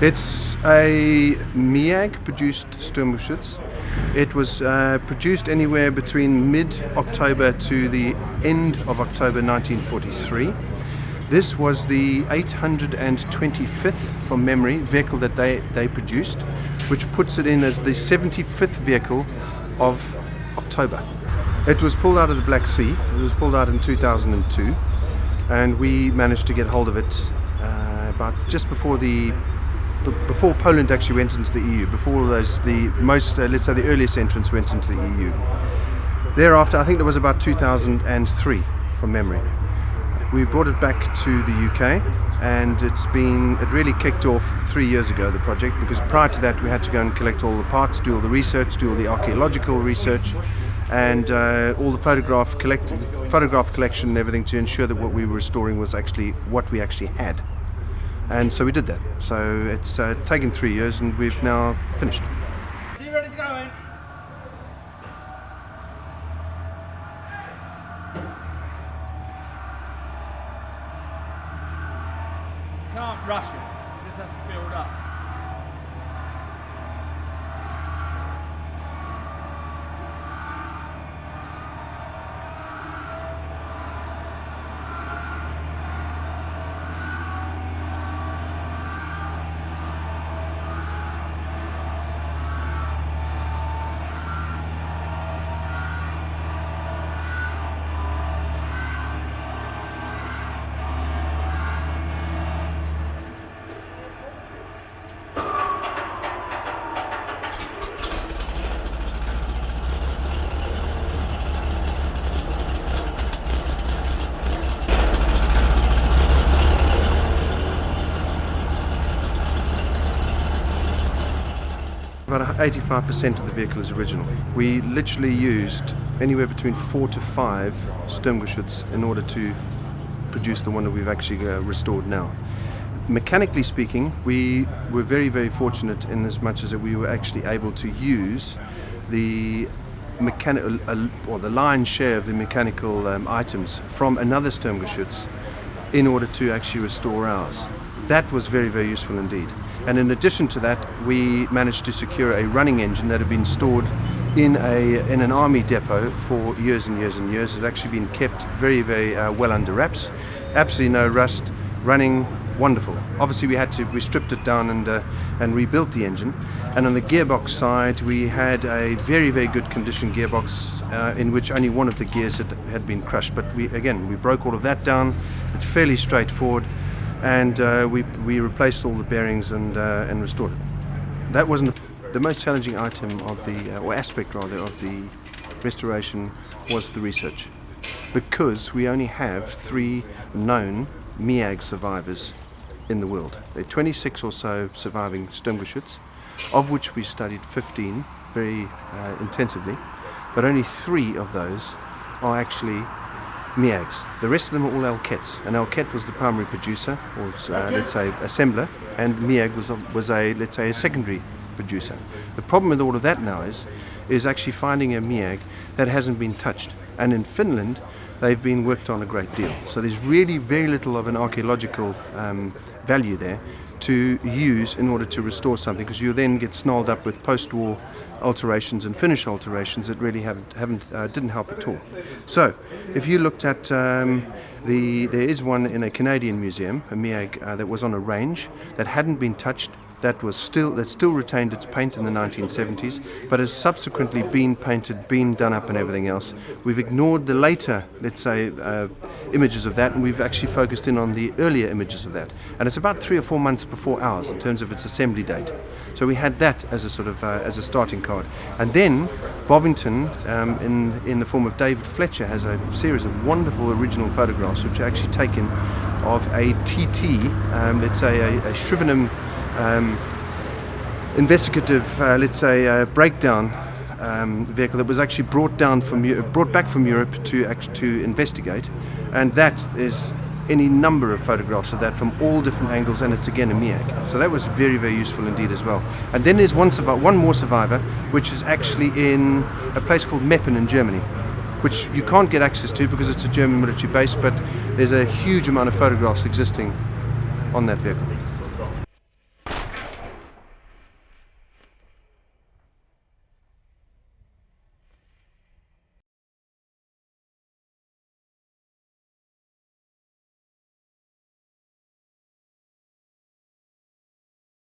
It's a MEAG-produced Sturmgeschütz. It was produced anywhere between mid-October to the end of October 1943. This was the 825th, from memory, vehicle that they produced, which puts it in as the 75th vehicle of October. It was pulled out of the Black Sea. It was pulled out in 2002, and we managed to get hold of it about just before Poland actually went into the EU, before let's say the earliest entrants went into the EU. Thereafter, I think it was about 2003, from memory. We brought it back to the UK, and it really kicked off 3 years ago, the project, because prior to that we had to go and collect all the parts, do all the research, do all the archaeological research, and all the photograph collection and everything to ensure that what we were restoring was actually what we actually had. And so we did that. So it's taken 3 years, and we've now finished. Are you ready to go, mate? Can't rush it, it just has to build up. About 85% of the vehicle is original. We literally used anywhere between 4 to 5 Sturmgeschütz in order to produce the one that we've actually restored now. Mechanically speaking, we were very, very fortunate in as much as that we were actually able to use the mechanical, or the lion's share of the mechanical items from another Sturmgeschütz in order to actually restore ours. That was very, very useful indeed. And in addition to that, we managed to secure a running engine that had been stored in an army depot for years and years and years. It had actually been kept very, very well under wraps. Absolutely no rust, running wonderful. Obviously we stripped it down and rebuilt the engine. And on the gearbox side, we had a very, very good condition gearbox in which only one of the gears had been crushed. But we broke all of that down. It's fairly straightforward. And we replaced all the bearings and restored it. That wasn't the most challenging item of or aspect rather, of the restoration was the research, because we only have 3 known MEAG survivors in the world. There are 26 or so surviving Sturmgeschütz, of which we studied 15 very intensively, but only 3 of those are actually MEAGs. The rest of them are all Alkets, and Alket was the primary producer, or let's say assembler, and MEAG was let's say a secondary producer. The problem with all of that now is actually finding a MEAG that hasn't been touched, and in Finland they've been worked on a great deal. So there's really very little of an archaeological value there to use in order to restore something, because you then get snarled up with post-war alterations and Finnish alterations that really didn't help at all. So if you looked at there is one in a Canadian museum, a MEAG that was on a range that hadn't been touched, that still retained its paint in the 1970s, but has subsequently been painted, been done up and everything else. We've ignored the later, let's say, images of that, and we've actually focused in on the earlier images of that. And it's about 3 or 4 months before ours in terms of its assembly date. So we had that as a sort of as a starting card. And then Bovington, in the form of David Fletcher, has a series of wonderful original photographs which are actually taken of a TT, let's say a Shrivenham investigative, let's say, breakdown vehicle that was actually brought back from Europe to investigate, and that is any number of photographs of that from all different angles, and it's again a MEAG. So that was very, very useful indeed as well. And then there's one more survivor, which is actually in a place called Meppen in Germany, which you can't get access to because it's a German military base, but there's a huge amount of photographs existing on that vehicle.